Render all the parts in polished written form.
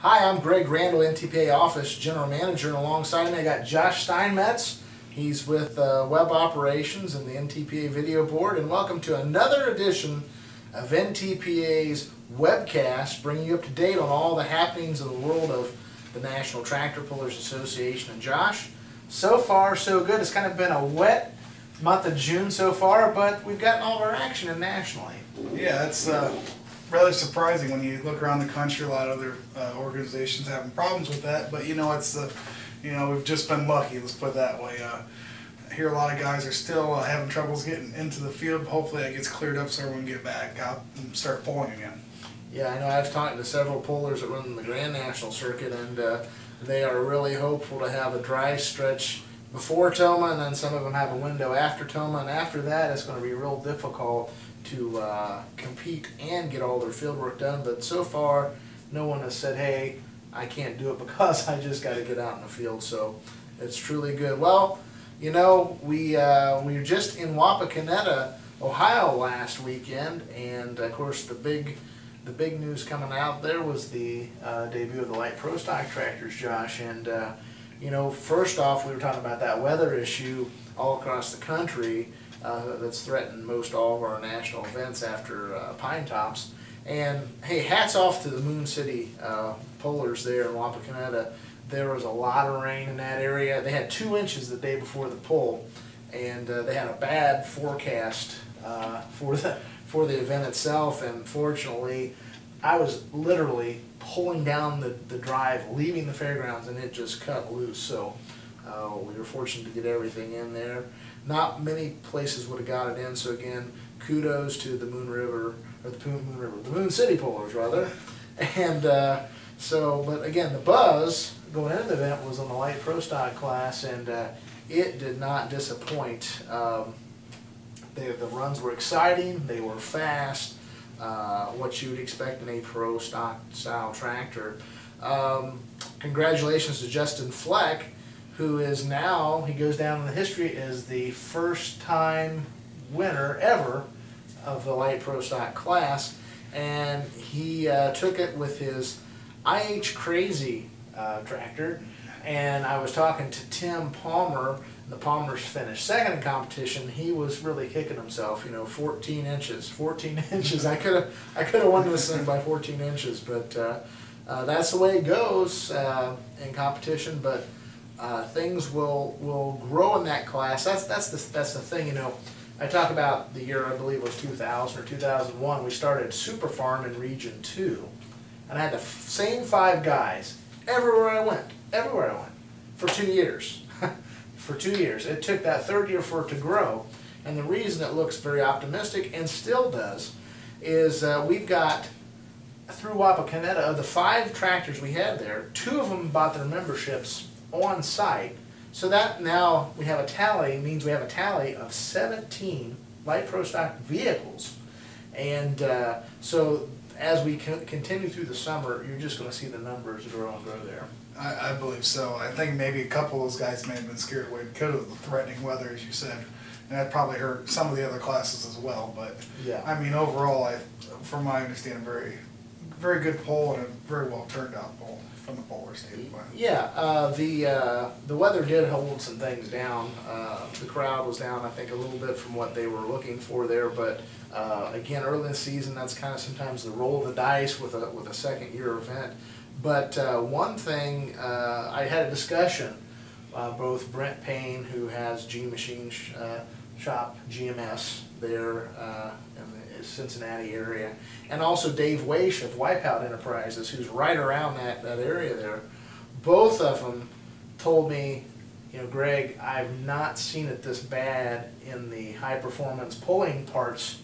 Hi, I'm Greg Randall, NTPA Office General Manager, and alongside me I got Josh Steinmetz. He's with Web Operations and the NTPA Video Board, and welcome to another edition of NTPA's Webcast, bringing you up to date on all the happenings in the world of the National Tractor Pullers Association. And Josh, so far so good. It's kind of been a wet month of June so far, but we've gotten all of our action in nationally. Yeah, it's rather surprising when you look around the country. A lot of other organizations having problems with that, but it's we've just been lucky. Let's put it that way. I hear a lot of guys are still having troubles getting into the field. Hopefully, that gets cleared up so everyone can get back out and start pulling again. Yeah, I know. I've talked to several pullers that run the Grand National Circuit, and they are really hopeful to have a dry stretch before Toma, and then some of them have a window after Toma, and after that it's going to be real difficult to compete and get all their field work done. But so far, no one has said, hey, I can't do it because I just got to get out in the field. So it's truly good. Well, we were just in Wapakoneta, Ohio last weekend, and of course the big news coming out there was the debut of the light pro stock tractors, Josh. And first off, we were talking about that weather issue all across the country that's threatened most all of our national events after Pine Tops. And hey, hats off to the Moon City pullers there in Wapakoneta. There was a lot of rain in that area. They had 2 inches the day before the pull, and they had a bad forecast for the event itself. And fortunately, I was literally pulling down the drive, leaving the fairgrounds, and it just cut loose. So we were fortunate to get everything in there. Not many places would have got it in. So again, kudos to the the Moon City pullers rather. And but again, the buzz going into the event was on the light pro stock class, and it did not disappoint. The runs were exciting. They were fast. What you would expect in a pro stock style tractor. Congratulations to Justin Fleck, who is now, he goes down in the history as the first time winner ever of the light pro stock class, and he took it with his IH Crazy tractor. And I was talking to Tim Palmer. The Palmers finished second in competition. He was really kicking himself. 14 inches. 14 inches. I could have won this thing by 14 inches, but that's the way it goes in competition. But things will grow in that class. That's the thing. I talk about the year, I believe it was 2000 or 2001. We started Super Farm in Region 2, and I had the same 5 guys everywhere I went, for 2 years. For 2 years. It took that 3rd year for it to grow, and the reason it looks very optimistic, and still does, is we've got, through Wapakoneta, of the 5 tractors we had there, 2 of them bought their memberships on site. So that now we have a tally, means we have a tally of 17 light pro stock vehicles. And so as we continue through the summer, you're just going to see the numbers grow and grow there. I believe so. I think maybe a couple of those guys may have been scared away because of the threatening weather, as you said, and that probably hurt some of the other classes as well. But yeah, I mean, overall, from my understanding, very good poll and a very well turned out poll from the poller standpoint. Yeah, the weather did hold some things down. The crowd was down, I think, a little bit from what they were looking for there. But again, early in the season, that's kind of sometimes the roll of the dice with a second year event. But one thing, I had a discussion, both Brent Payne, who has G Machine Shop, GMS, there in the Cincinnati area, and also Dave Weish of Wipeout Enterprises, who's right around that area there. Both of them told me, Greg, I've not seen it this bad in the high performance pulling parts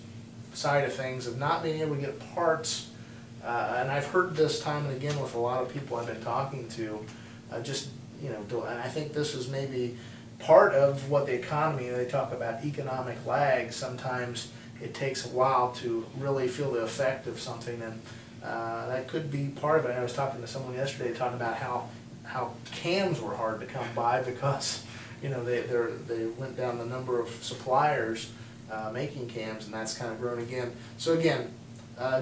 side of things, of not being able to get parts. And I've heard this time and again with a lot of people I've been talking to, and I think this is maybe part of what the economy, they talk about economic lag. Sometimes it takes a while to really feel the effect of something, and that could be part of it. I was talking to someone yesterday talking about how cams were hard to come by because they went down the number of suppliers making cams, and that's kind of grown again. So again,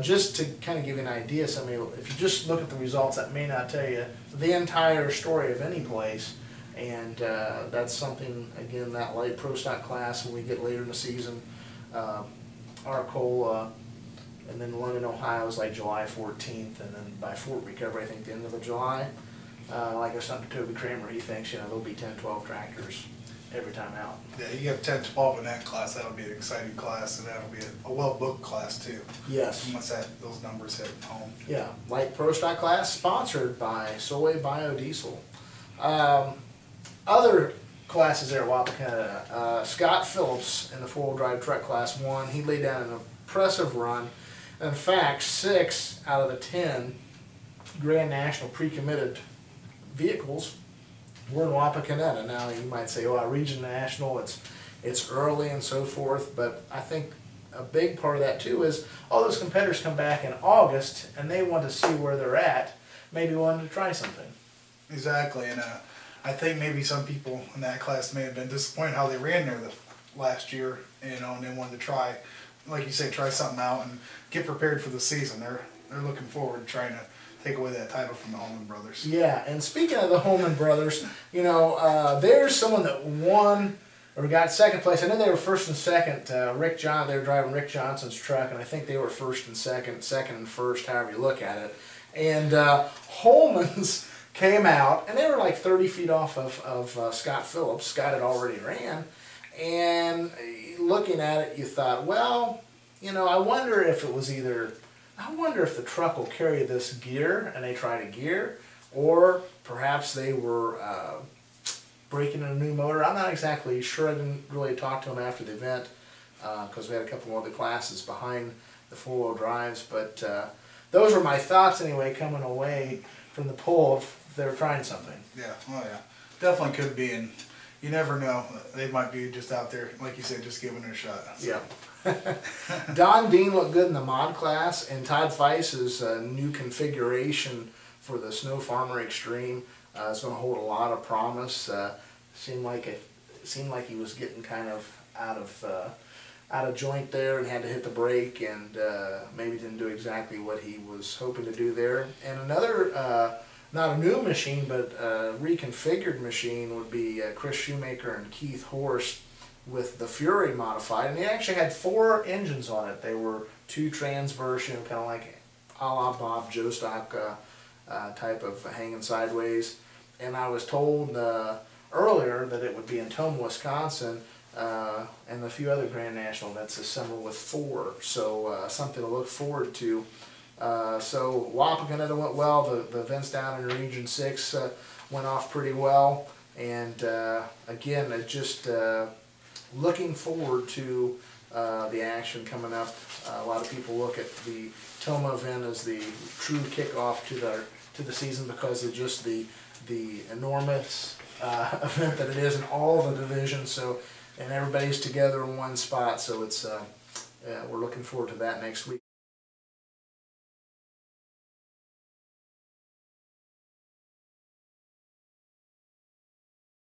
just to kind of give you an idea, if you just look at the results, that may not tell you the entire story of any place. And that's something, again, that light pro stock class when we get later in the season. Arcola, and then London, Ohio is like July 14th, and then by Fort Recovery, I think the end of July. Like I was talking to Toby Kramer, he thinks, there'll be 10, 12 tractors every time out. Yeah, you have 10, 12 in that class. That'll be an exciting class, and that'll be a well-booked class too. Yes. Once those numbers hit home. Yeah, light pro stock class sponsored by Soy Biodiesel. Other classes there at Wapakenta, Scott Phillips in the four-wheel drive truck class won. He laid down an impressive run. In fact, 6 out of the 10 Grand National pre-committed vehicles were in Wapakenta. Now you might say, well, Region National, it's early and so forth, but I think a big part of that too is all those competitors come back in August and they want to see where they're at, maybe wanting to try something. Exactly, and I think maybe some people in that class may have been disappointed how they ran there the last year, and they wanted to try, like you say, try something out and get prepared for the season. They're looking forward to trying to take away that title from the Holman brothers. Yeah, and speaking of the Holman brothers, there's someone that won or got second place. I know they were first and second. They were driving Rick Johnson's truck, and I think they were first and second and first, however you look at it. And Holman's came out, and they were like 30 feet off of Scott Phillips. Scott had already ran, and looking at it, you thought, well, I wonder if the truck will carry this gear, and they try to gear, or perhaps they were breaking in a new motor. I'm not exactly sure. I didn't really talk to them after the event because we had a couple more other classes behind the four-wheel drives, but those were my thoughts anyway coming away from the poll if they were trying something. Yeah, oh yeah, definitely could be, and you never know. They might be just out there, like you said, just giving it a shot. Yeah. Don Dean looked good in the mod class, and Todd Feiss's new configuration for the Snow Farmer Extreme is going to hold a lot of promise. Seemed like he was getting kind of out of joint there and had to hit the brake, and maybe didn't do exactly what he was hoping to do there. And another, not a new machine, but a reconfigured machine would be Chris Shoemaker and Keith Horst with the Fury modified, and they actually had 4 engines on it. They were 2 transverse, kind of like a la Bob Joe stock type of hanging sideways. And I was told earlier that it would be in Toma, Wisconsin, and a few other Grand National events this summer with 4. So something to look forward to. So Wapakenta went well. The events down in Region 6 went off pretty well. And again, it just looking forward to the action coming up. A lot of people look at the Toma event as the true kickoff to the season because of just the enormous event that it is in all the divisions. So, and everybody's together in one spot. So it's we're looking forward to that next week.